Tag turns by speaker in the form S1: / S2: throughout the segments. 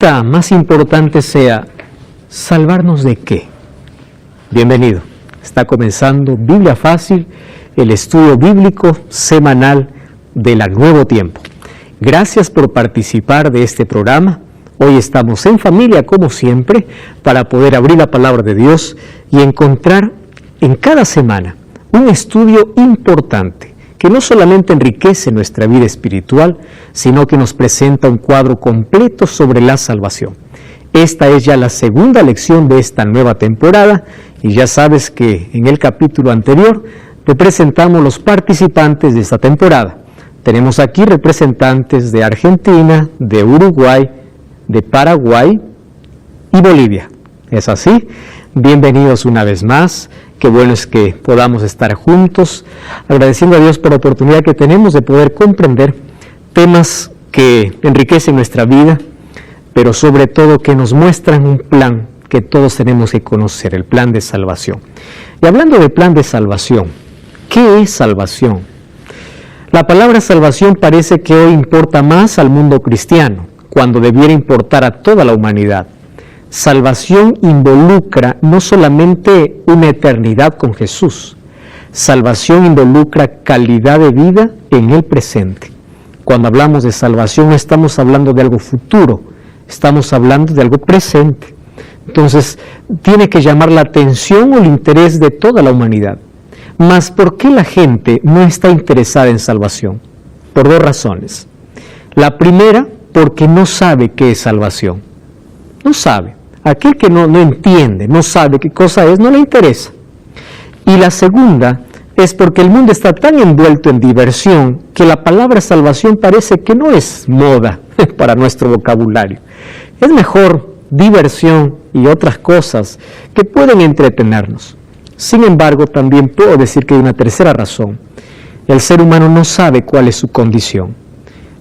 S1: Más importante sea, ¿salvarnos de qué? Bienvenido. Está comenzando Biblia Fácil, el estudio bíblico semanal del Nuevo Tiempo. Gracias por participar de este programa. Hoy estamos en familia, como siempre, para poder abrir la palabra de Dios y encontrar en cada semana un estudio importante que no solamente enriquece nuestra vida espiritual, sino que nos presenta un cuadro completo sobre la salvación. Esta es ya la segunda lección de esta nueva temporada, y ya sabes que en el capítulo anterior te presentamos los participantes de esta temporada. Tenemos aquí representantes de Argentina, de Uruguay, de Paraguay y Bolivia. ¿Es así? Bienvenidos una vez más. Qué bueno es que podamos estar juntos, agradeciendo a Dios por la oportunidad que tenemos de poder comprender temas que enriquecen nuestra vida, pero sobre todo que nos muestran un plan que todos tenemos que conocer, el plan de salvación. Y hablando de plan de salvación, ¿qué es salvación? La palabra salvación parece que hoy importa más al mundo cristiano, cuando debiera importar a toda la humanidad. Salvación involucra no solamente una eternidad con Jesús, salvación involucra calidad de vida en el presente. Cuando hablamos de salvación no estamos hablando de algo futuro, estamos hablando de algo presente. Entonces, tiene que llamar la atención o el interés de toda la humanidad. Mas, ¿por qué la gente no está interesada en salvación? Por dos razones. La primera, porque no sabe qué es salvación. No sabe. Aquel que no entiende, no sabe qué cosa es, no le interesa. Y la segunda es porque el mundo está tan envuelto en diversión que la palabra salvación parece que no es moda para nuestro vocabulario. Es mejor diversión y otras cosas que pueden entretenernos. Sin embargo, también puedo decir que hay una tercera razón. El ser humano no sabe cuál es su condición.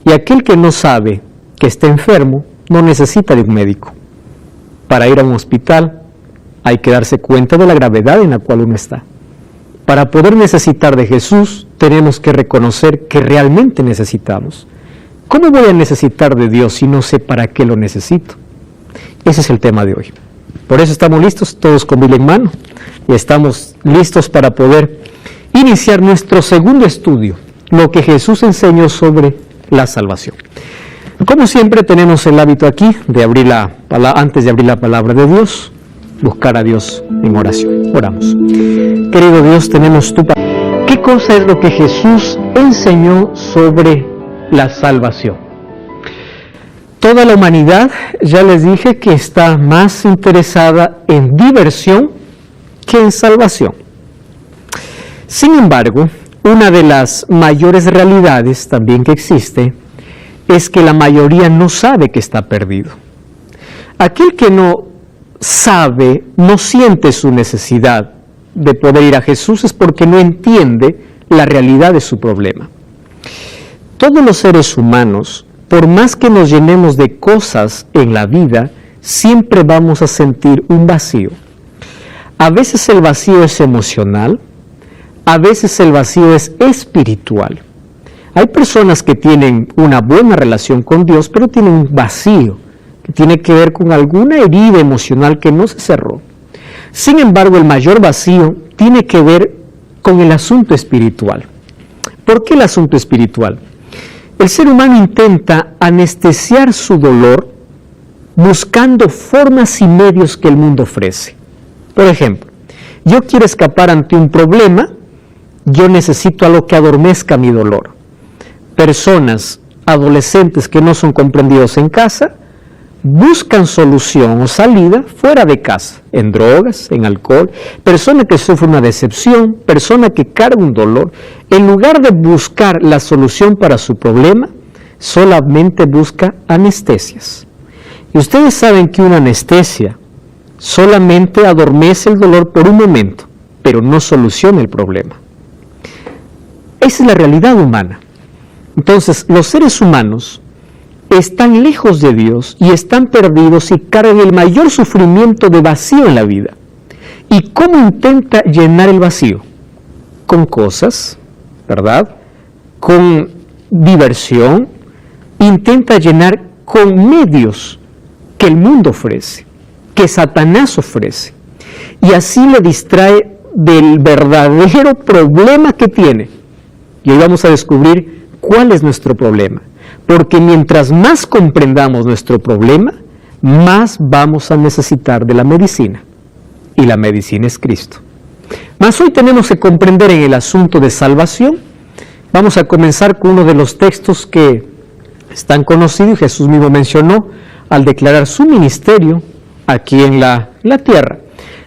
S1: Y aquel que no sabe que está enfermo no necesita de un médico. Para ir a un hospital hay que darse cuenta de la gravedad en la cual uno está. Para poder necesitar de Jesús, tenemos que reconocer que realmente necesitamos. ¿Cómo voy a necesitar de Dios si no sé para qué lo necesito? Ese es el tema de hoy. Por eso estamos listos, todos con Biblia en mano, y estamos listos para poder iniciar nuestro segundo estudio, lo que Jesús enseñó sobre la salvación. Como siempre tenemos el hábito aquí de antes de abrir la palabra de Dios, buscar a Dios en oración. Oramos. Querido Dios, tenemos tu palabra. ¿Qué cosa es lo que Jesús enseñó sobre la salvación? Toda la humanidad, ya les dije, que está más interesada en diversión que en salvación. Sin embargo, una de las mayores realidades también que existe es que la mayoría no sabe que está perdido. Aquel que no sabe, no siente su necesidad de poder ir a Jesús es porque no entiende la realidad de su problema. Todos los seres humanos, por más que nos llenemos de cosas en la vida, siempre vamos a sentir un vacío. A veces el vacío es emocional, a veces el vacío es espiritual. Hay personas que tienen una buena relación con Dios, pero tienen un vacío que tiene que ver con alguna herida emocional que no se cerró. Sin embargo, el mayor vacío tiene que ver con el asunto espiritual. ¿Por qué el asunto espiritual? El ser humano intenta anestesiar su dolor buscando formas y medios que el mundo ofrece. Por ejemplo, yo quiero escapar ante un problema, yo necesito algo que adormezca mi dolor. Personas, adolescentes que no son comprendidos en casa, buscan solución o salida fuera de casa, en drogas, en alcohol. Persona que sufre una decepción, persona que carga un dolor, en lugar de buscar la solución para su problema, solamente busca anestesias. Y ustedes saben que una anestesia solamente adormece el dolor por un momento, pero no soluciona el problema. Esa es la realidad humana. Entonces, los seres humanos están lejos de Dios y están perdidos y cargan el mayor sufrimiento de vacío en la vida. ¿Y cómo intenta llenar el vacío? Con cosas, ¿verdad? Con diversión, intenta llenar con medios que el mundo ofrece, que Satanás ofrece, y así le distrae del verdadero problema que tiene. Y hoy vamos a descubrir cuál es nuestro problema, porque mientras más comprendamos nuestro problema, más vamos a necesitar de la medicina, y la medicina es Cristo. Mas hoy tenemos que comprender en el asunto de salvación. Vamos a comenzar con uno de los textos que están conocidos y Jesús mismo mencionó al declarar su ministerio aquí en la tierra.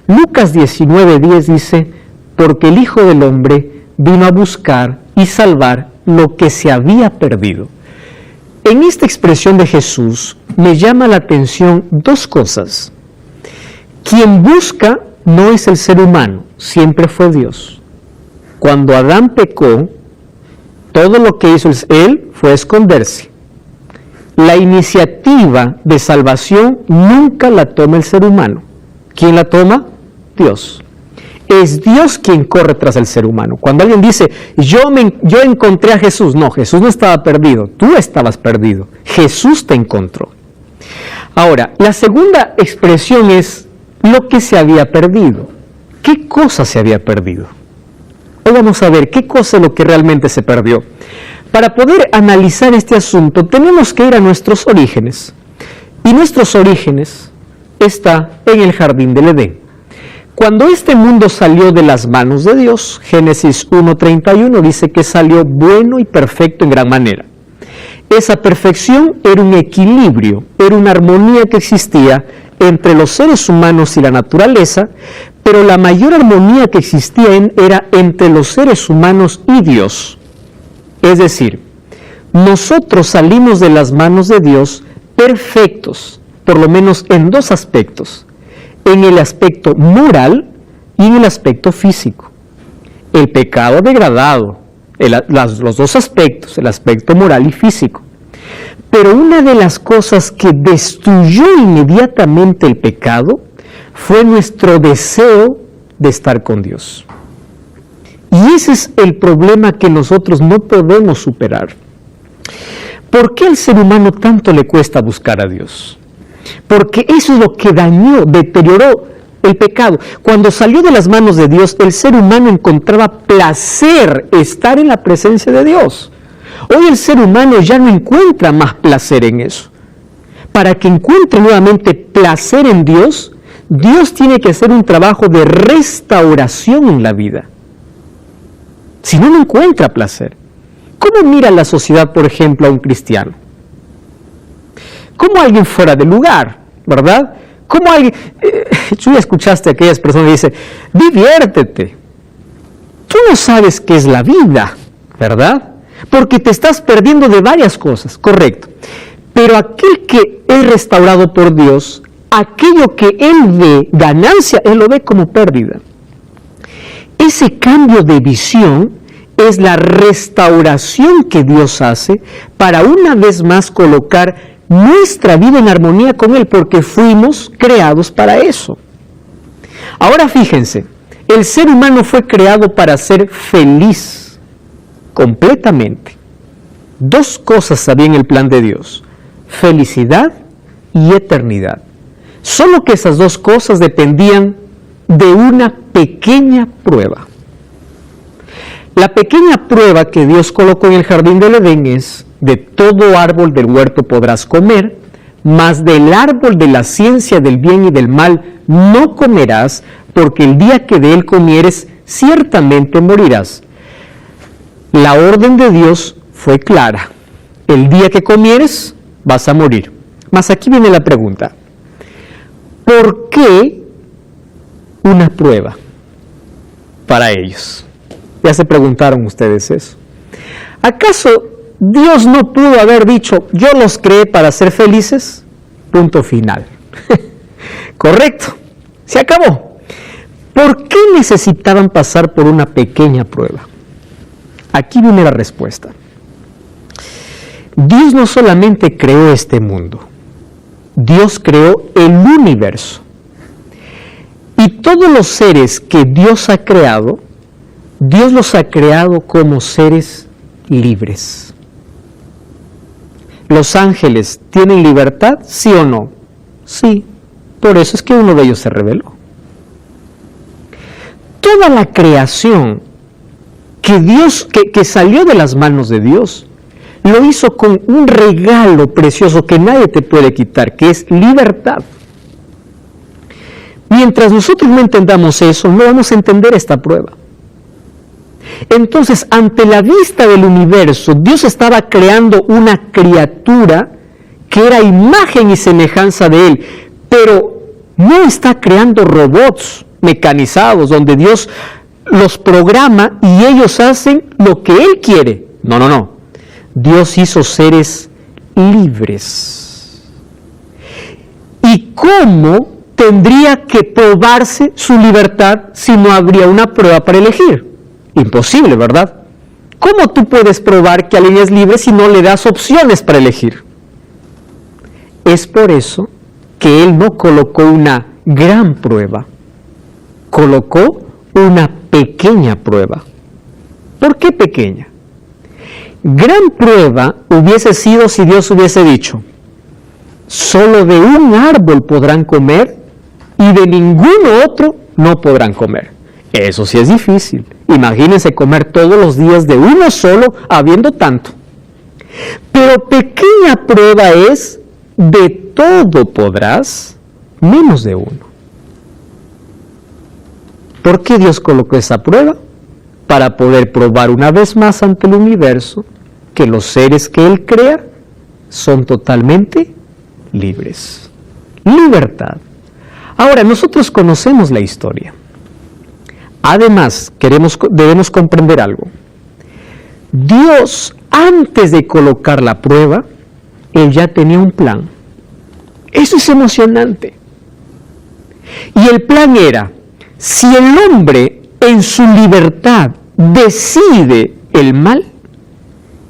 S1: Lucas 19:10 dice: porque el Hijo del Hombre vino a buscar y salvar lo que se había perdido. En esta expresión de Jesús me llama la atención dos cosas. Quien busca no es el ser humano, siempre fue Dios. Cuando Adán pecó, todo lo que hizo él fue esconderse. La iniciativa de salvación nunca la toma el ser humano. ¿Quién la toma? Dios. Es Dios quien corre tras el ser humano. Cuando alguien dice, yo encontré a Jesús, no, Jesús no estaba perdido, tú estabas perdido, Jesús te encontró. Ahora, la segunda expresión es lo que se había perdido. ¿Qué cosa se había perdido? Hoy vamos a ver qué cosa es lo que realmente se perdió. Para poder analizar este asunto, tenemos que ir a nuestros orígenes. Y nuestros orígenes está en el jardín del Edén. Cuando este mundo salió de las manos de Dios, Génesis 1:31 dice que salió bueno y perfecto en gran manera. Esa perfección era un equilibrio, era una armonía que existía entre los seres humanos y la naturaleza, pero la mayor armonía que existía era entre los seres humanos y Dios. Es decir, nosotros salimos de las manos de Dios perfectos, por lo menos en dos aspectos, en el aspecto moral y en el aspecto físico. El pecado ha degradado los dos aspectos, el aspecto moral y físico. Pero una de las cosas que destruyó inmediatamente el pecado fue nuestro deseo de estar con Dios. Y ese es el problema que nosotros no podemos superar. ¿Por qué al ser humano tanto le cuesta buscar a Dios? Porque eso es lo que dañó, deterioró el pecado. Cuando salió de las manos de Dios, el ser humano encontraba placer estar en la presencia de Dios. Hoy el ser humano ya no encuentra más placer en eso. Para que encuentre nuevamente placer en Dios, Dios tiene que hacer un trabajo de restauración en la vida. Si no, no encuentra placer. ¿Cómo mira la sociedad, por ejemplo, a un cristiano? Como alguien fuera de lugar, ¿verdad? Como alguien... tú ya escuchaste a aquellas personas que dicen, diviértete. Tú no sabes qué es la vida, ¿verdad? Porque te estás perdiendo de varias cosas, correcto. Pero aquel que es restaurado por Dios, aquello que él ve ganancia, él lo ve como pérdida. Ese cambio de visión es la restauración que Dios hace para una vez más colocar nuestra vida en armonía con Él, porque fuimos creados para eso. Ahora fíjense, el ser humano fue creado para ser feliz, completamente. Dos cosas había en el plan de Dios: felicidad y eternidad. Solo que esas dos cosas dependían de una pequeña prueba. La pequeña prueba que Dios colocó en el jardín del Edén es: de todo árbol del huerto podrás comer, mas del árbol de la ciencia del bien y del mal no comerás, porque el día que de él comieres, ciertamente morirás. La orden de Dios fue clara: el día que comieres, vas a morir. Mas aquí viene la pregunta: ¿por qué una prueba para ellos? Ya se preguntaron ustedes eso. ¿Acaso Dios no pudo haber dicho, yo los creé para ser felices? Punto final. Correcto, se acabó. ¿Por qué necesitaban pasar por una pequeña prueba? Aquí viene la respuesta. Dios no solamente creó este mundo, Dios creó el universo. Y todos los seres que Dios ha creado, Dios los ha creado como seres libres. ¿Los ángeles tienen libertad? ¿Sí o no? Sí, por eso es que uno de ellos se rebeló. Toda la creación que salió de las manos de Dios, lo hizo con un regalo precioso que nadie te puede quitar, que es libertad. Mientras nosotros no entendamos eso, no vamos a entender esta prueba. Entonces, ante la vista del universo, Dios estaba creando una criatura que era imagen y semejanza de Él, pero no está creando robots mecanizados donde Dios los programa y ellos hacen lo que Él quiere. No. Dios hizo seres libres. ¿Y cómo tendría que probarse su libertad si no habría una prueba para elegir? Imposible, ¿verdad? ¿Cómo tú puedes probar que alguien es libre si no le das opciones para elegir? Es por eso que Él no colocó una gran prueba, colocó una pequeña prueba. ¿Por qué pequeña? Gran prueba hubiese sido si Dios hubiese dicho: solo de un árbol podrán comer y de ningún otro no podrán comer. Eso sí es difícil. Imagínense comer todos los días de uno solo, habiendo tanto. Pero pequeña prueba es: de todo podrás, menos de uno. ¿Por qué Dios colocó esa prueba? Para poder probar una vez más ante el universo que los seres que Él crea son totalmente libres. Libertad. Ahora, nosotros conocemos la historia. Además, debemos comprender algo. Dios, antes de colocar la prueba, Él ya tenía un plan. Eso es emocionante. Y el plan era: si el hombre en su libertad decide el mal,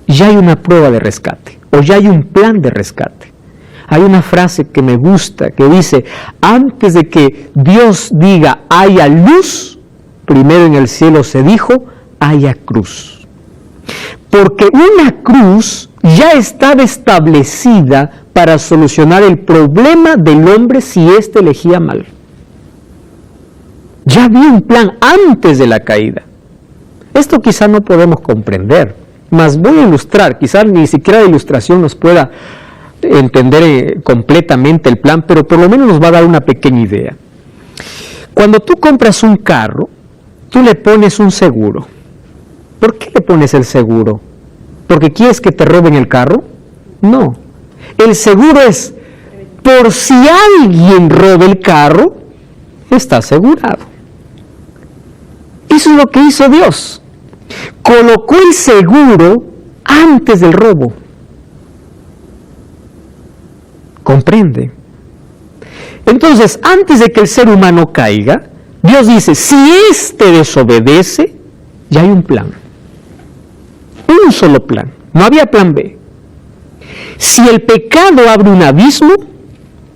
S1: ya hay una prueba de rescate, o ya hay un plan de rescate. Hay una frase que me gusta, que dice: antes de que Dios diga haya luz, primero en el cielo se dijo haya cruz. Porque una cruz ya estaba establecida para solucionar el problema del hombre si éste elegía mal. Ya había un plan antes de la caída. Esto quizá no podemos comprender, mas voy a ilustrar, quizá ni siquiera la ilustración nos pueda entender completamente el plan, pero por lo menos nos va a dar una pequeña idea. Cuando tú compras un carro, tú le pones un seguro. ¿Por qué le pones el seguro? ¿Porque quieres que te roben el carro? No. El seguro es por si alguien roba el carro, está asegurado. Eso es lo que hizo Dios. Colocó el seguro antes del robo. ¿Comprende? Entonces, antes de que el ser humano caiga, Dios dice: si éste desobedece, ya hay un plan. Un solo plan. No había plan B. Si el pecado abre un abismo,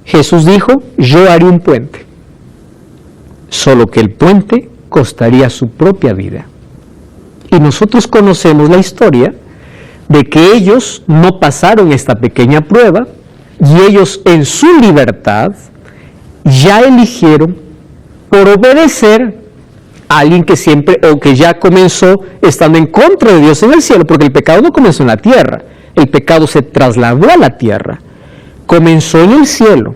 S1: Jesús dijo: yo haré un puente. Solo que el puente costaría su propia vida. Y nosotros conocemos la historia de que ellos no pasaron esta pequeña prueba y ellos en su libertad ya eligieron por obedecer a alguien que siempre o que ya comenzó estando en contra de Dios en el cielo, porque el pecado no comenzó en la tierra, el pecado se trasladó a la tierra, comenzó en el cielo.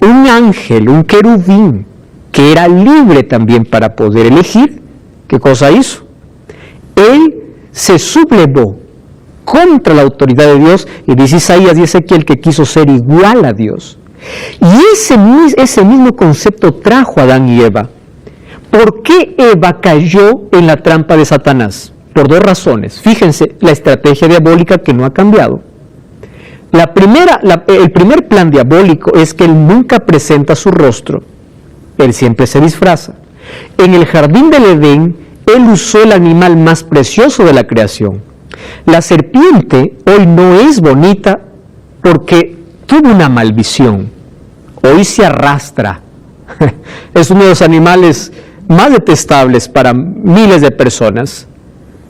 S1: Un ángel, un querubín, que era libre también para poder elegir, ¿qué cosa hizo? Él se sublevó contra la autoridad de Dios, y dice Isaías y Ezequiel que quiso ser igual a Dios. Y ese mismo concepto trajo a Adán y Eva. ¿Por qué Eva cayó en la trampa de Satanás? Por dos razones. Fíjense la estrategia diabólica que no ha cambiado. El primer plan diabólico es que él nunca presenta su rostro. Él siempre se disfraza. En el jardín del Edén, él usó el animal más precioso de la creación. La serpiente hoy no es bonita porque tuvo una malvisión. Hoy se arrastra. Es uno de los animales más detestables para miles de personas.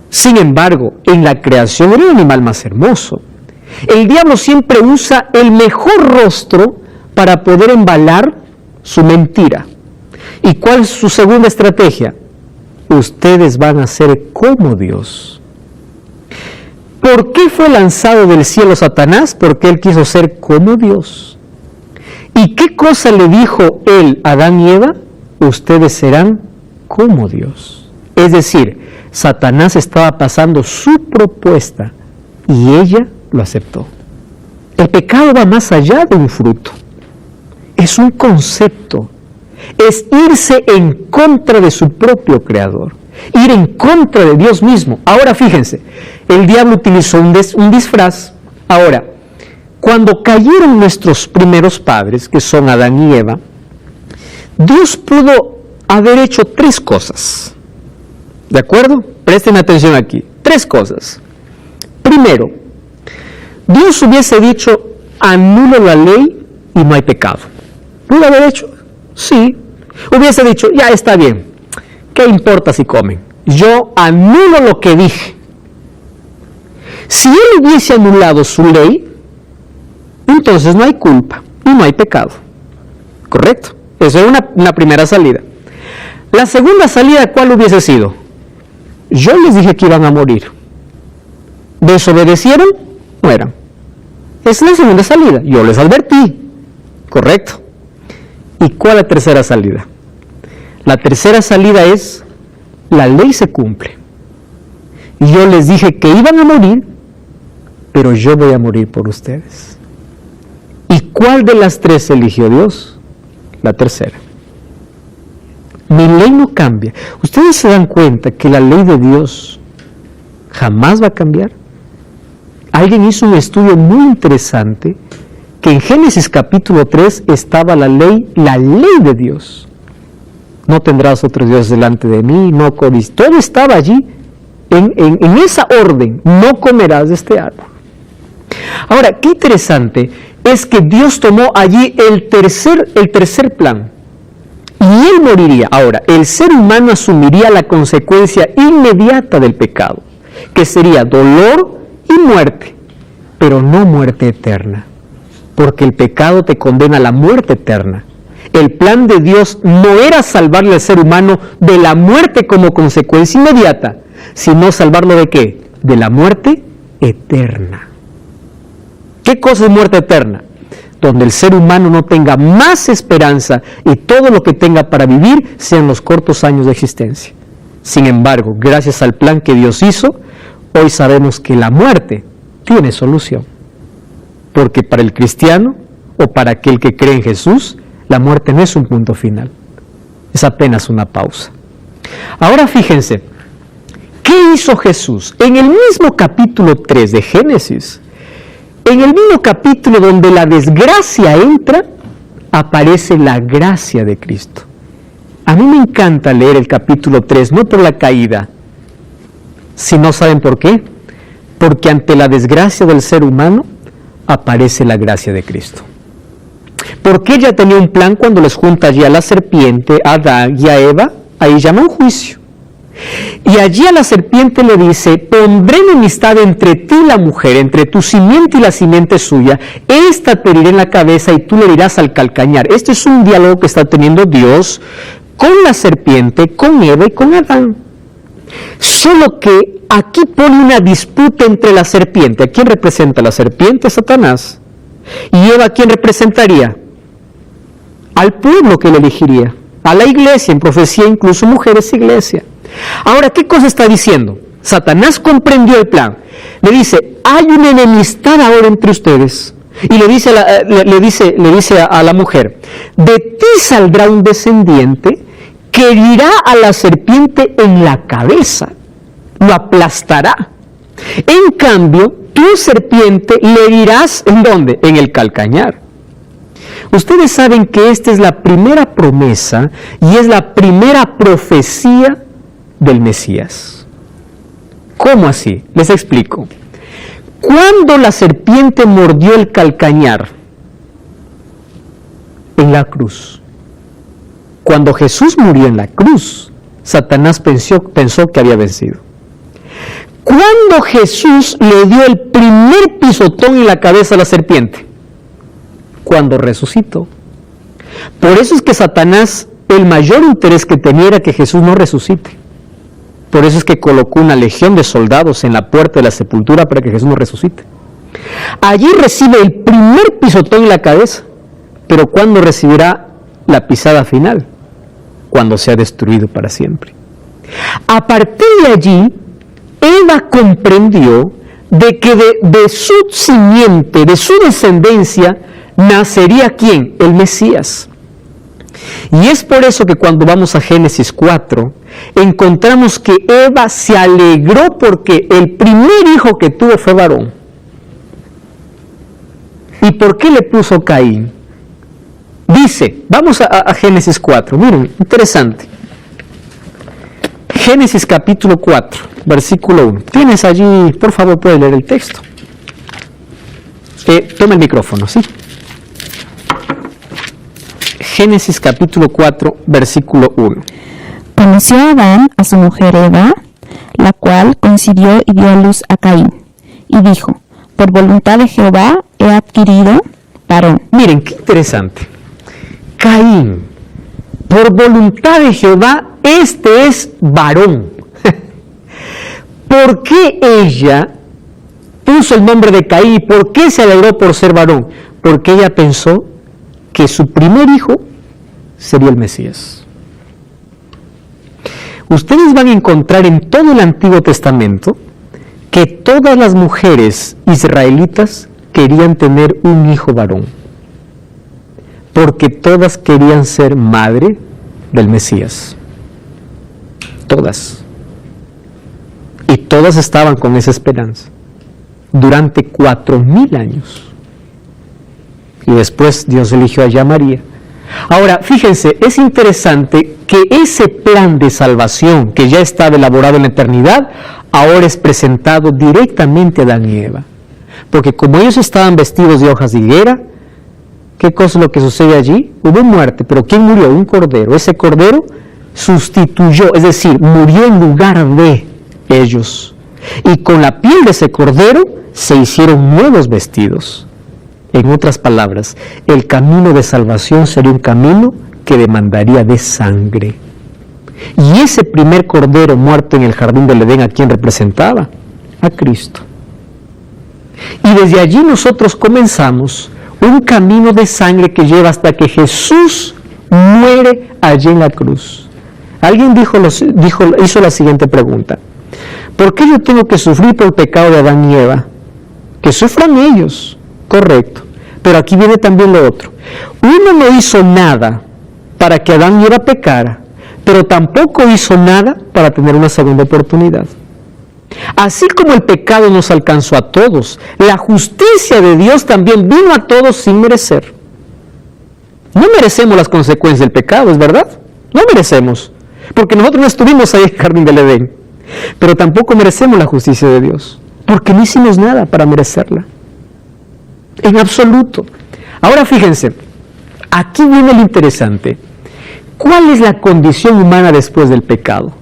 S1: Sin embargo, en la creación era el animal más hermoso. El diablo siempre usa el mejor rostro para poder embalar su mentira. ¿Y cuál es su segunda estrategia? Ustedes van a ser como Dios. ¿Por qué fue lanzado del cielo Satanás? Porque él quiso ser como Dios. ¿Y qué cosa le dijo él a Adán y Eva? Ustedes serán como Dios. Es decir, Satanás estaba pasando su propuesta y ella lo aceptó. El pecado va más allá de un fruto. Es un concepto. Es irse en contra de su propio creador. Ir en contra de Dios mismo. Ahora fíjense, el diablo utilizó un disfraz. Ahora, cuando cayeron nuestros primeros padres, que son Adán y Eva, Dios pudo haber hecho tres cosas. ¿De acuerdo? Presten atención aquí. Tres cosas. Primero, Dios hubiese dicho, anulo la ley y no hay pecado. ¿Pudo haber hecho? Sí. Hubiese dicho, ya está bien. ¿Qué importa si comen? Yo anulo lo que dije. Si él hubiese anulado su ley, entonces no hay culpa y no hay pecado. ¿Correcto? Esa es una primera salida. La segunda salida, ¿cuál hubiese sido? Yo les dije que iban a morir. ¿Desobedecieron? Mueran. Esa es la segunda salida. Yo les advertí. ¿Correcto? ¿Y cuál es la tercera salida? La tercera salida es, la ley se cumple. Y yo les dije que iban a morir, pero yo voy a morir por ustedes. ¿Y cuál de las tres eligió Dios? La tercera. Mi ley no cambia. ¿Ustedes se dan cuenta que la ley de Dios jamás va a cambiar? Alguien hizo un estudio muy interesante, que en Génesis capítulo 3 estaba la ley de Dios. No tendrás otros dioses delante de mí, no codiciarás. Todo estaba allí, en esa orden, no comerás de este árbol. Ahora, qué interesante es que Dios tomó allí el tercer plan. Y él moriría. Ahora, el ser humano asumiría la consecuencia inmediata del pecado, que sería dolor y muerte, pero no muerte eterna, porque el pecado te condena a la muerte eterna. El plan de Dios no era salvarle al ser humano de la muerte como consecuencia inmediata, sino salvarlo ¿de qué? De la muerte eterna. ¿Qué cosa es muerte eterna? Donde el ser humano no tenga más esperanza y todo lo que tenga para vivir sean los cortos años de existencia. Sin embargo, gracias al plan que Dios hizo, hoy sabemos que la muerte tiene solución. Porque para el cristiano o para aquel que cree en Jesús, la muerte no es un punto final, es apenas una pausa. Ahora fíjense, ¿qué hizo Jesús? En el mismo capítulo 3 de Génesis, en el mismo capítulo donde la desgracia entra, aparece la gracia de Cristo. A mí me encanta leer el capítulo 3, no por la caída, sino ¿saben por qué? Porque ante la desgracia del ser humano, aparece la gracia de Cristo. Porque ella tenía un plan cuando les junta allí a la serpiente, a Adán y a Eva, ahí llama un juicio. Y allí a la serpiente le dice, pondré enemistad entre ti y la mujer, entre tu simiente y la simiente suya, esta te herirá en la cabeza y tú le dirás al calcañar. Este es un diálogo que está teniendo Dios con la serpiente, con Eva y con Adán. Solo que aquí pone una disputa entre la serpiente. ¿A quién representa la serpiente? Satanás. ¿Y Eva a quién representaría? Al pueblo que le elegiría, a la iglesia, en profecía incluso mujeres iglesia. Ahora, ¿qué cosa está diciendo? Satanás comprendió el plan. Le dice, hay una enemistad ahora entre ustedes. Y le dice a la mujer, de ti saldrá un descendiente que herirá a la serpiente en la cabeza, lo aplastará. En cambio, tú, serpiente, le herirás, ¿en dónde? En el calcañar. Ustedes saben que esta es la primera promesa y es la primera profecía del Mesías. ¿Cómo así? Les explico. Cuando la serpiente mordió el calcañar en la cruz, cuando Jesús murió en la cruz, Satanás pensó que había vencido. Cuando Jesús le dio el primer pisotón en la cabeza a la serpiente, cuando resucitó. Por eso es que Satanás, el mayor interés que tenía era que Jesús no resucite. Por eso es que colocó una legión de soldados en la puerta de la sepultura para que Jesús no resucite. Allí recibe el primer pisotón en la cabeza, pero ¿cuándo recibirá la pisada final? Cuando sea destruido para siempre. A partir de allí, Eva comprendió de que de su simiente, de su descendencia, nacería ¿quién? El Mesías. Y es por eso que cuando vamos a Génesis 4, encontramos que Eva se alegró porque el primer hijo que tuvo fue varón. ¿Y por qué le puso Caín? Dice, vamos a Génesis 4, miren, interesante. Génesis capítulo 4, versículo 1. Tienes allí, por favor, puedes leer el texto. Toma el micrófono, ¿sí? Génesis capítulo 4, versículo 1.
S2: Conoció Adán a su mujer Eva, la cual concibió y dio a luz a Caín, y dijo, por voluntad de Jehová he adquirido varón.
S1: Miren, qué interesante. Caín, por voluntad de Jehová, este es varón. ¿Por qué ella puso el nombre de Caín y por qué se alegró por ser varón? Porque ella pensó que su primer hijo sería el Mesías. Ustedes van a encontrar en todo el Antiguo Testamento que todas las mujeres israelitas querían tener un hijo varón, porque todas querían ser madre del Mesías. Todas. Y todas estaban con esa esperanza durante 4000 años. Y después Dios eligió allá a María. Ahora, fíjense, es interesante que ese plan de salvación que ya estaba elaborado en la eternidad, ahora es presentado directamente a Adán y Eva. Porque como ellos estaban vestidos de hojas de higuera, ¿qué cosa es lo que sucede allí? Hubo muerte, pero ¿quién murió? Un cordero. Ese cordero sustituyó, es decir, murió en lugar de ellos. Y con la piel de ese cordero se hicieron nuevos vestidos. En otras palabras, el camino de salvación sería un camino que demandaría de sangre. Y ese primer cordero muerto en el jardín del Edén, ¿a quién representaba? A Cristo. Y desde allí nosotros comenzamos un camino de sangre que lleva hasta que Jesús muere allí en la cruz. Alguien hizo la siguiente pregunta: ¿por qué yo tengo que sufrir por el pecado de Adán y Eva? Que sufran ellos, correcto. Pero aquí viene también lo otro. Uno no hizo nada para que Adán y Eva pecara, pero tampoco hizo nada para tener una segunda oportunidad. Así como el pecado nos alcanzó a todos, la justicia de Dios también vino a todos sin merecer. No merecemos las consecuencias del pecado, ¿es verdad? No merecemos, porque nosotros no estuvimos ahí en el jardín del Edén. Pero tampoco merecemos la justicia de Dios, porque no hicimos nada para merecerla. En absoluto. Ahora fíjense, aquí viene lo interesante. ¿Cuál es la condición humana después del pecado?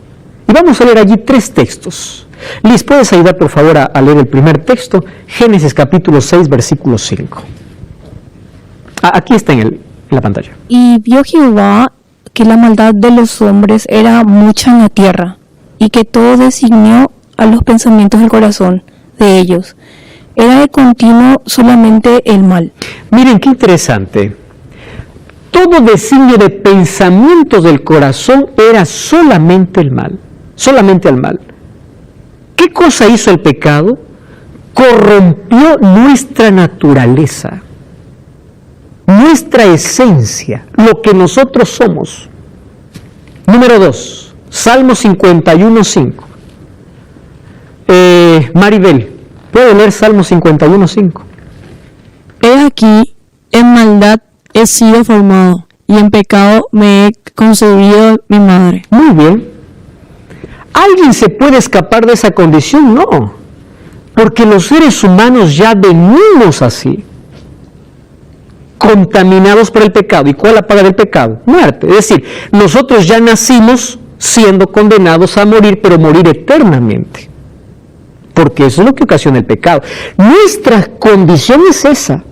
S1: Y vamos a leer allí 3 textos. Liz, ¿puedes ayudar por favor a leer el primer texto? Génesis capítulo 6, versículo 5. Aquí está en la pantalla.
S2: Y vio Jehová que la maldad de los hombres era mucha en la tierra, y que todo designio a los pensamientos del corazón de ellos. Era de continuo solamente el mal.
S1: Miren qué interesante. Todo designio de pensamientos del corazón era solamente el mal. Solamente el mal. ¿Qué cosa hizo el pecado? Corrompió nuestra naturaleza, nuestra esencia, lo que nosotros somos. Número 2, Salmo 51:5. Maribel, ¿puede leer Salmo 51:5?
S3: He aquí, en maldad he sido formado, y en pecado me he concebido mi madre.
S1: Muy bien. ¿Alguien se puede escapar de esa condición? No. Porque los seres humanos ya venimos así, contaminados por el pecado. ¿Y cuál es la paga del pecado? Muerte. Es decir, nosotros ya nacimos siendo condenados a morir, pero morir eternamente. Porque eso es lo que ocasiona el pecado. Nuestra condición es esa.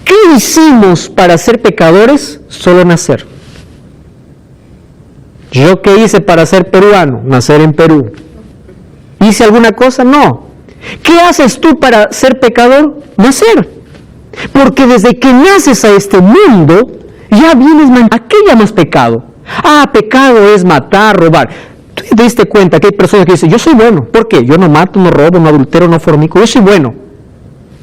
S1: ¿Qué hicimos para ser pecadores? Solo nacer. ¿Yo qué hice para ser peruano? Nacer en Perú. ¿Hice alguna cosa? No. ¿Qué haces tú para ser pecador? Nacer. Porque desde que naces a este mundo, ya vienes ¿a qué llamas pecado? Pecado es matar, robar. Tú te diste cuenta que hay personas que dicen, yo soy bueno. ¿Por qué? Yo no mato, no robo, no adultero, no fornico. Yo soy bueno.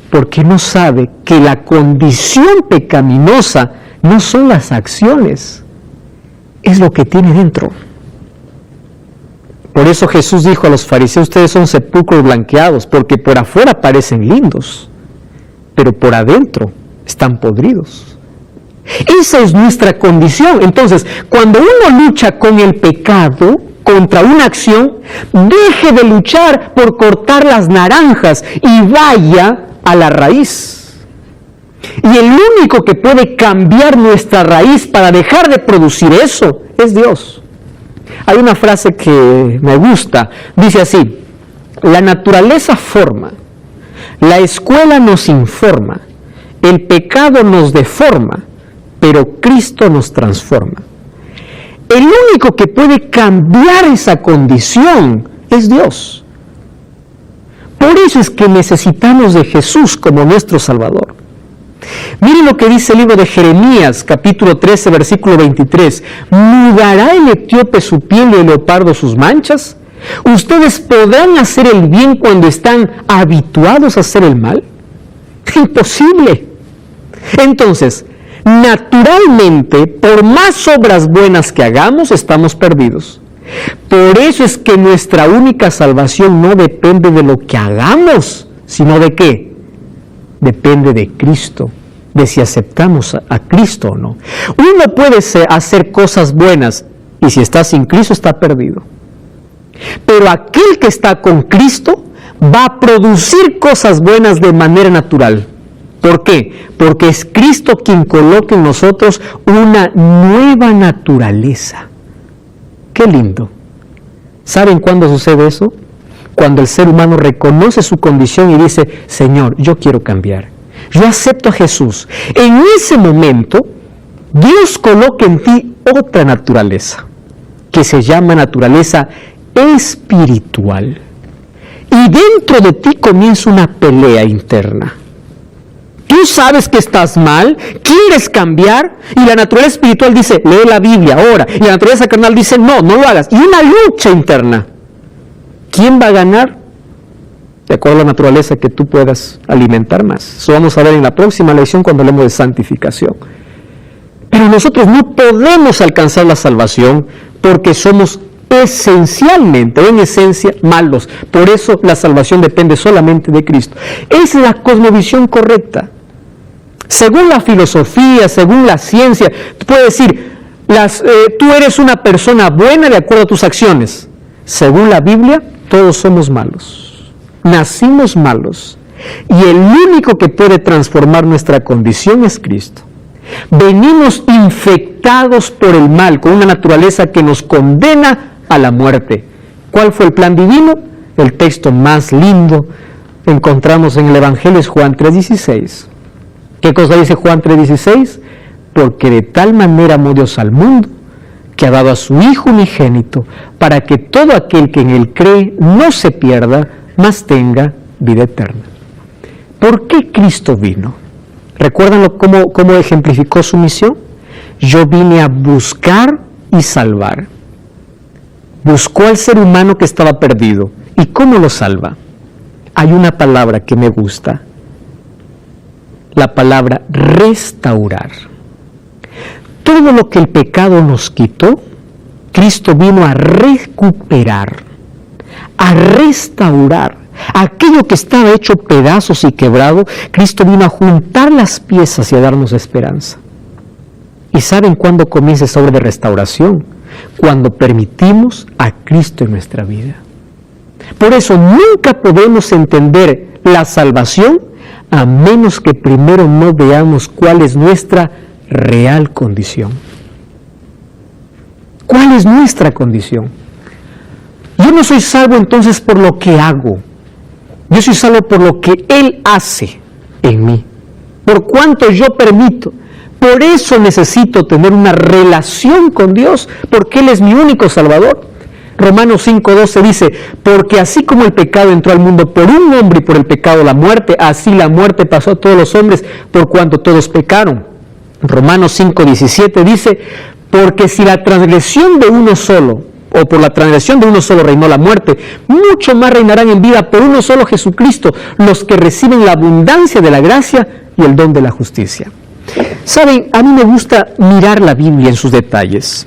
S1: Porque no sabe que la condición pecaminosa no son las acciones, es lo que tiene dentro. Por eso Jesús dijo a los fariseos, ustedes son sepulcros blanqueados, porque por afuera parecen lindos, pero por adentro están podridos. Esa es nuestra condición. Entonces, cuando uno lucha con el pecado, contra una acción, deje de luchar por cortar las naranjas y vaya a la raíz. Y el único que puede cambiar nuestra raíz para dejar de producir eso es Dios. Hay una frase que me gusta, dice así: la naturaleza forma, la escuela nos informa, el pecado nos deforma, pero Cristo nos transforma. El único que puede cambiar esa condición es Dios. Por eso es que necesitamos de Jesús como nuestro Salvador. Miren lo que dice el libro de Jeremías, capítulo 13, versículo 23. ¿Mudará el etíope su piel y el leopardo sus manchas? ¿Ustedes podrán hacer el bien cuando están habituados a hacer el mal? Imposible. Entonces, naturalmente, por más obras buenas que hagamos, estamos perdidos. Por eso es que nuestra única salvación no depende de lo que hagamos, sino ¿de qué? Depende de Cristo, de si aceptamos a Cristo o no. Uno puede hacer cosas buenas y si está sin Cristo está perdido. Pero aquel que está con Cristo va a producir cosas buenas de manera natural. ¿Por qué? Porque es Cristo quien coloca en nosotros una nueva naturaleza. ¡Qué lindo! ¿Saben cuándo sucede eso? Cuando el ser humano reconoce su condición y dice, Señor, yo quiero cambiar. Yo acepto a Jesús. En ese momento, Dios coloca en ti otra naturaleza, que se llama naturaleza espiritual. Y dentro de ti comienza una pelea interna. Tú sabes que estás mal, quieres cambiar, y la naturaleza espiritual dice, lee la Biblia, ora. Y la naturaleza carnal dice, no lo hagas. Y una lucha interna. ¿Quién va a ganar? De acuerdo a la naturaleza que tú puedas alimentar más. Eso vamos a ver en la próxima lección cuando hablemos de santificación. Pero nosotros no podemos alcanzar la salvación porque somos esencialmente, en esencia, malos. Por eso la salvación depende solamente de Cristo. Esa es la cosmovisión correcta. Según la filosofía, según la ciencia, tú puedes decir, tú eres una persona buena de acuerdo a tus acciones. Según la Biblia, todos somos malos. Nacimos malos. Y el único que puede transformar nuestra condición es Cristo. Venimos infectados por el mal, con una naturaleza que nos condena a la muerte. ¿Cuál fue el plan divino? El texto más lindo encontramos en el Evangelio es Juan 3:16. ¿Qué cosa dice Juan 3:16? Porque de tal manera amó Dios al mundo, que ha dado a su Hijo unigénito, para que todo aquel que en Él cree no se pierda, mas tenga vida eterna. ¿Por qué Cristo vino? ¿Recuerdan cómo ejemplificó su misión? Yo vine a buscar y salvar. Buscó al ser humano que estaba perdido. ¿Y cómo lo salva? Hay una palabra que me gusta. La palabra restaurar. Todo lo que el pecado nos quitó, Cristo vino a recuperar, a restaurar. Aquello que estaba hecho pedazos y quebrado, Cristo vino a juntar las piezas y a darnos esperanza. ¿Y saben cuándo comienza esa obra de restauración? Cuando permitimos a Cristo en nuestra vida. Por eso nunca podemos entender la salvación a menos que primero no veamos cuál es nuestra real condición. ¿Cuál es nuestra condición? Yo no soy salvo entonces por lo que hago. Yo soy salvo por lo que Él hace en mí. por cuanto yo permito. Por eso necesito tener una relación con Dios, porque Él es mi único Salvador. Romanos 5:12 dice, porque así como el pecado entró al mundo por un hombre y por el pecado la muerte, así la muerte pasó a todos los hombres por cuanto todos pecaron. Romanos 5:17 dice, porque si la transgresión de uno solo, o por la transgresión de uno solo reinó la muerte, mucho más reinarán en vida por uno solo Jesucristo, los que reciben la abundancia de la gracia y el don de la justicia. Saben, a mí me gusta mirar la Biblia en sus detalles.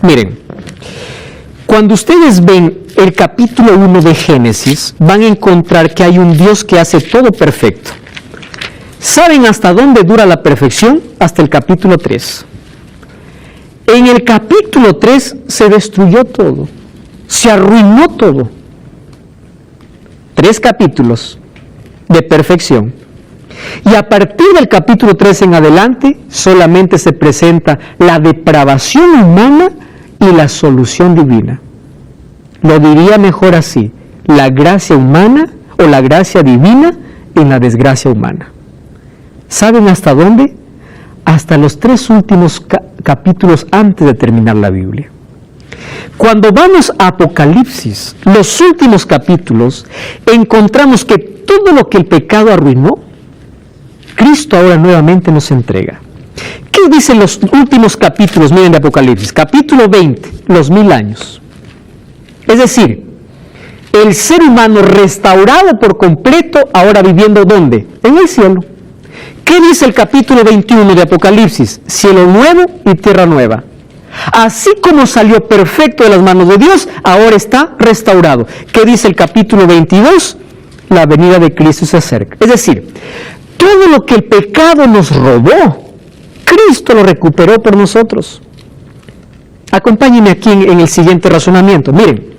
S1: Miren, cuando ustedes ven el capítulo 1 de Génesis, van a encontrar que hay un Dios que hace todo perfecto. ¿Saben hasta dónde dura la perfección? Hasta el capítulo 3. En el capítulo 3 se destruyó todo, se arruinó todo. 3 capítulos de perfección. Y a partir del capítulo 3 en adelante, solamente se presenta la depravación humana y la solución divina. Lo diría mejor así, la gracia humana o la gracia divina en la desgracia humana. ¿Saben hasta dónde? Hasta los 3 últimos capítulos antes de terminar la Biblia. Cuando vamos a Apocalipsis, los últimos capítulos, encontramos que todo lo que el pecado arruinó, Cristo ahora nuevamente nos entrega. ¿Qué dicen los últimos capítulos? Miren de Apocalipsis, capítulo 20, los 1000 años. Es decir, el ser humano restaurado por completo, ahora viviendo ¿dónde? En el cielo. ¿Qué dice el capítulo 21 de Apocalipsis? Cielo nuevo y tierra nueva. Así como salió perfecto de las manos de Dios, ahora está restaurado. ¿Qué dice el capítulo 22? La venida de Cristo se acerca. Es decir, todo lo que el pecado nos robó, Cristo lo recuperó por nosotros. Acompáñenme aquí en el siguiente razonamiento. Miren,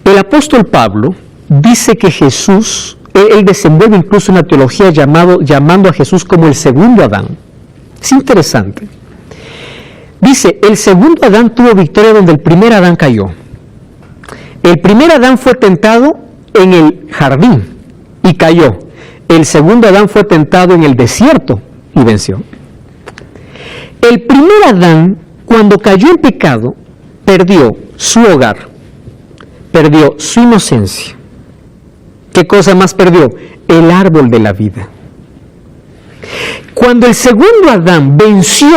S1: el apóstol Pablo dice que Jesús, él desenvuelve incluso una teología llamando a Jesús como el segundo Adán. Es interesante. Dice, el segundo Adán tuvo victoria donde el primer Adán cayó. El primer Adán fue tentado en el jardín y cayó. El segundo Adán fue tentado en el desierto y venció. El primer Adán, cuando cayó en pecado, perdió su hogar, perdió su inocencia. ¿Qué cosa más perdió? El árbol de la vida. Cuando el segundo Adán venció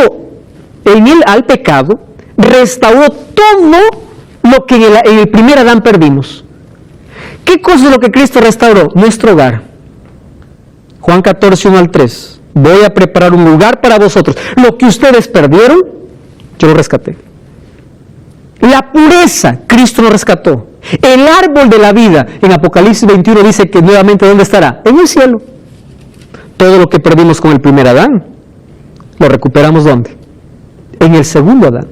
S1: en él al pecado, restauró todo lo que en el primer Adán perdimos. ¿Qué cosa es lo que Cristo restauró? Nuestro hogar. Juan 14, 1 al 3. Voy a preparar un lugar para vosotros. Lo que ustedes perdieron, yo lo rescaté. La pureza, Cristo lo rescató. El árbol de la vida, en Apocalipsis 21 dice que nuevamente ¿dónde estará? En el cielo. Todo lo que perdimos con el primer Adán, lo recuperamos ¿dónde? En el segundo Adán.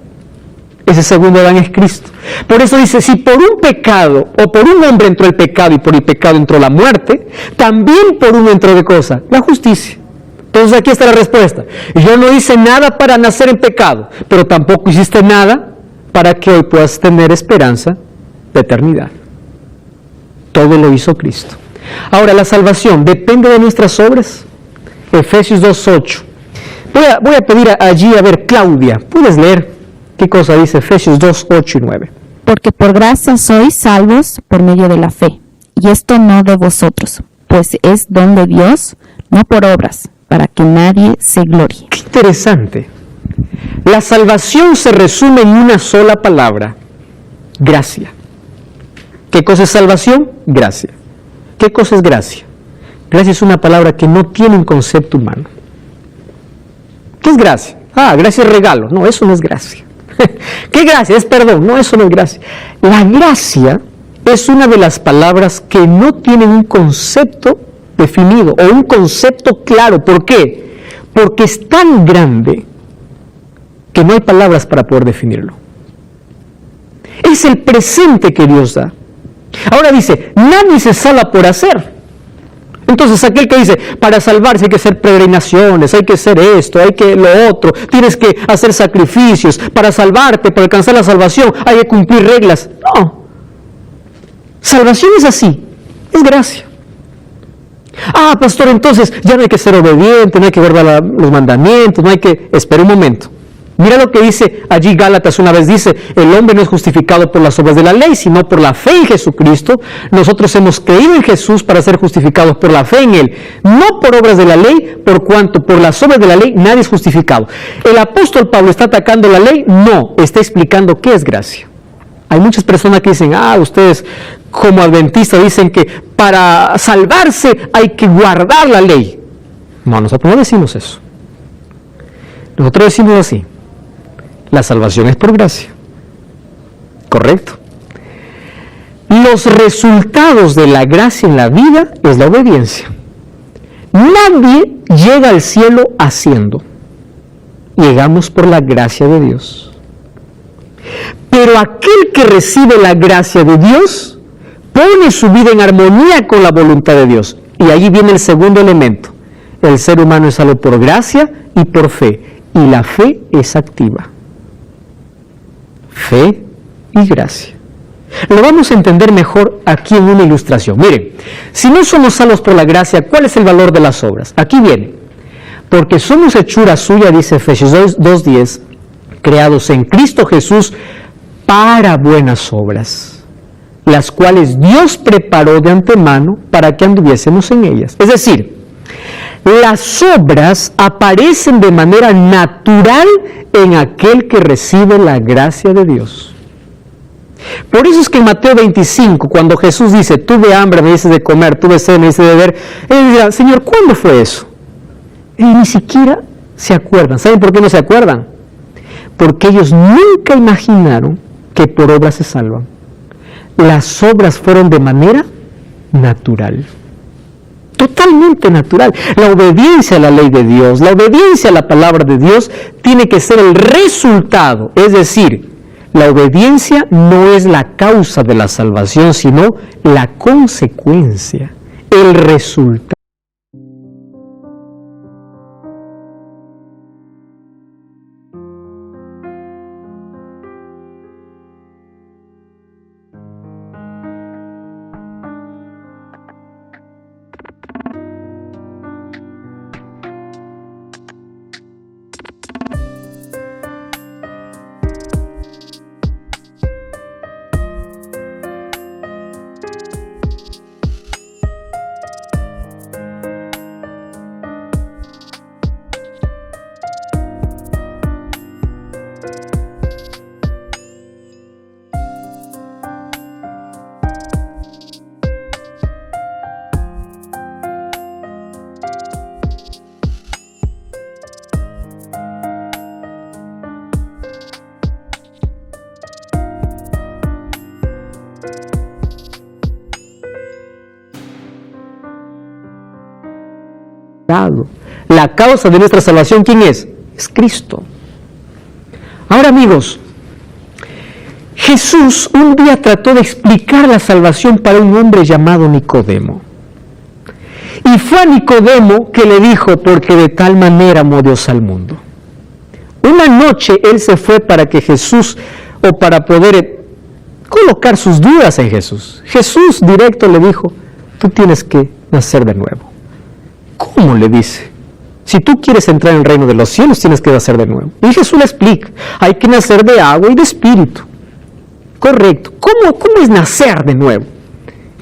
S1: Ese segundo Adán es Cristo. Por eso dice, si por un pecado, o por un hombre entró el pecado, y por el pecado entró la muerte, también por uno entró ¿qué cosa? La justicia. Entonces aquí está la respuesta. Yo no hice nada para nacer en pecado, pero tampoco hiciste nada para que hoy puedas tener esperanza de eternidad. Todo lo hizo Cristo. Ahora, la salvación depende de nuestras obras. Efesios 2:8. Voy a pedir allí, a ver, Claudia, ¿puedes leer qué cosa dice Efesios 2:8 y 9?
S4: Porque por gracia sois salvos por medio de la fe, y esto no de vosotros, pues es don de Dios, no por obras, para que nadie se glorie.
S1: Qué interesante. La salvación se resume en una sola palabra: gracia. ¿Qué cosa es salvación? Gracia. ¿Qué cosa es gracia? Gracia es una palabra que no tiene un concepto humano. ¿Qué es gracia? Gracia es regalo. No, eso no es gracia. ¿Qué gracia? Es perdón. No, eso no es gracia. La gracia es una de las palabras que no tienen un concepto definido o un concepto claro. ¿Por qué? Porque es tan grande que no hay palabras para poder definirlo. Es el presente que Dios da. Ahora dice, nadie se salva por hacer. Entonces aquel que dice, para salvarse hay que hacer peregrinaciones, hay que hacer esto, hay que lo otro, tienes que hacer sacrificios, para salvarte, para alcanzar la salvación, hay que cumplir reglas. No. Salvación es así, es gracia. Ah, pastor, entonces ya no hay que ser obediente, no hay que guardar los mandamientos, no hay que... Espera un momento. Mira lo que dice allí Gálatas una vez, dice, el hombre no es justificado por las obras de la ley, sino por la fe en Jesucristo. Nosotros hemos creído en Jesús para ser justificados por la fe en Él, no por obras de la ley, por cuanto por las obras de la ley nadie es justificado. ¿El apóstol Pablo está atacando la ley? No, está explicando qué es gracia. Hay muchas personas que dicen, ustedes como adventistas dicen que para salvarse hay que guardar la ley. No, nosotros no decimos eso. Nosotros decimos así. La salvación es por gracia. ¿Correcto? Los resultados de la gracia en la vida es la obediencia. Nadie llega al cielo haciendo. Llegamos por la gracia de Dios. Pero aquel que recibe la gracia de Dios pone su vida en armonía con la voluntad de Dios. Y allí viene el segundo elemento. El ser humano es salvo por gracia y por fe. Y la fe es activa. Fe y gracia. Lo vamos a entender mejor aquí en una ilustración. Miren, si no somos salvos por la gracia, ¿cuál es el valor de las obras? Aquí viene. Porque somos hechura suya, dice Efesios 2:10, creados en Cristo Jesús para buenas obras, las cuales Dios preparó de antemano para que anduviésemos en ellas. Es decir, las obras aparecen de manera natural en aquel que recibe la gracia de Dios. Por eso es que en Mateo 25, cuando Jesús dice, tuve hambre, me dices de comer, tuve sed, me dices de beber, él dirá, Señor, ¿cuándo fue eso? Y ni siquiera se acuerdan. ¿Saben por qué no se acuerdan? Porque ellos nunca imaginaron que por obras se salvan. Las obras fueron de manera natural. Totalmente natural. La obediencia a la ley de Dios, la obediencia a la palabra de Dios tiene que ser el resultado. Es decir, la obediencia no es la causa de la salvación, sino la consecuencia, el resultado. La causa de nuestra salvación, ¿quién es? Es Cristo. Ahora, amigos, Jesús un día trató de explicar la salvación para un hombre llamado Nicodemo. Y fue a Nicodemo que le dijo, porque de tal manera amó Dios al mundo. Una noche él se fue para que Jesús, o para poder colocar sus dudas en Jesús. Jesús directo le dijo, tú tienes que nacer de nuevo. ¿Cómo? Le dice. Si tú quieres entrar en el reino de los cielos, tienes que nacer de nuevo. Y Jesús le explica, hay que nacer de agua y de espíritu. Correcto. ¿Cómo es nacer de nuevo?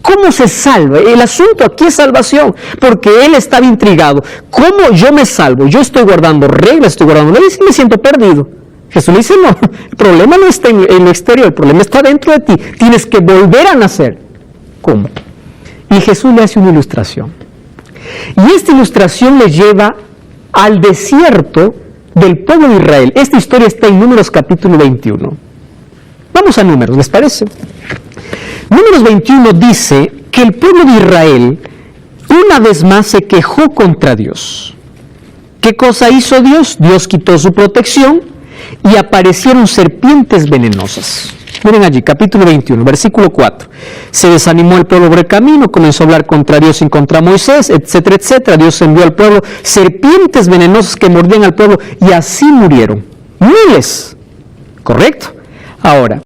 S1: ¿Cómo se salva? El asunto aquí es salvación, porque él estaba intrigado. ¿Cómo yo me salvo? Yo estoy guardando reglas, estoy guardando leyes y me siento perdido. Jesús le dice, no, el problema no está en lo exterior, el problema está dentro de ti. Tienes que volver a nacer. ¿Cómo? Y Jesús le hace una ilustración. Y esta ilustración le lleva al desierto del pueblo de Israel. Esta historia está en Números capítulo 21. Vamos a Números, ¿les parece? Números 21 dice que el pueblo de Israel una vez más se quejó contra Dios. ¿Qué cosa hizo Dios? Dios quitó su protección y aparecieron serpientes venenosas. Miren allí, capítulo 21, versículo 4. Se desanimó el pueblo por el camino, comenzó a hablar contra Dios y contra Moisés, etcétera, etcétera. Dios envió al pueblo serpientes venenosas que mordían al pueblo y así murieron. Miles. ¿Correcto? Ahora,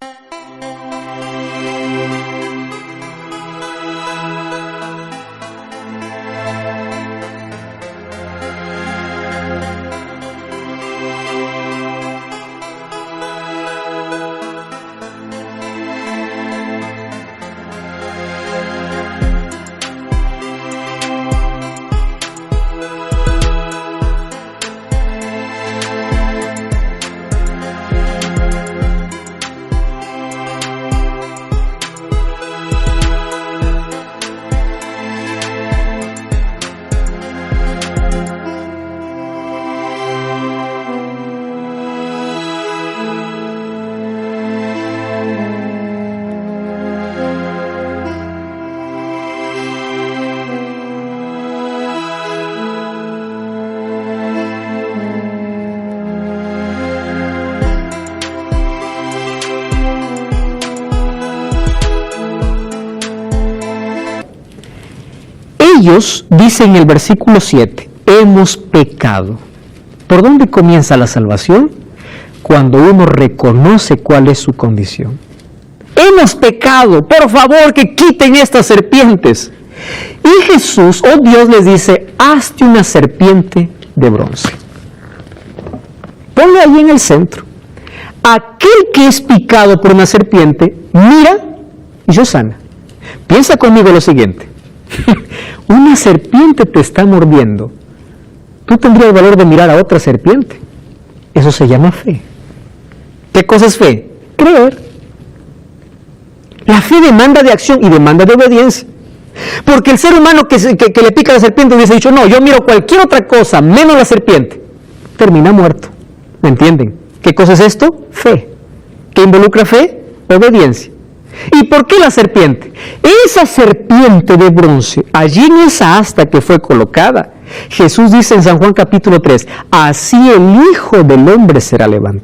S1: ellos, dice en el versículo 7, hemos pecado. ¿Por dónde comienza la salvación? Cuando uno reconoce cuál es su condición. Hemos pecado, por favor que quiten estas serpientes. Y Jesús, oh Dios, les dice, hazte una serpiente de bronce. Ponle ahí en el centro. Aquel que es picado por una serpiente, mira y yo sana. Piensa conmigo lo siguiente. Una serpiente te está mordiendo. Tú tendrías el valor de mirar a otra serpiente. Eso se llama fe. ¿Qué cosa es fe? Creer. La fe demanda de acción y demanda de obediencia. Porque el ser humano que le pica a la serpiente hubiese dicho, no, yo miro cualquier otra cosa, menos la serpiente. Termina muerto. ¿Me entienden? ¿Qué cosa es esto? Fe. ¿Qué involucra fe? Obediencia. ¿Y por qué la serpiente? Esa serpiente de bronce, allí en esa asta que fue colocada, Jesús dice en San Juan capítulo 3, así el Hijo del Hombre será levantado.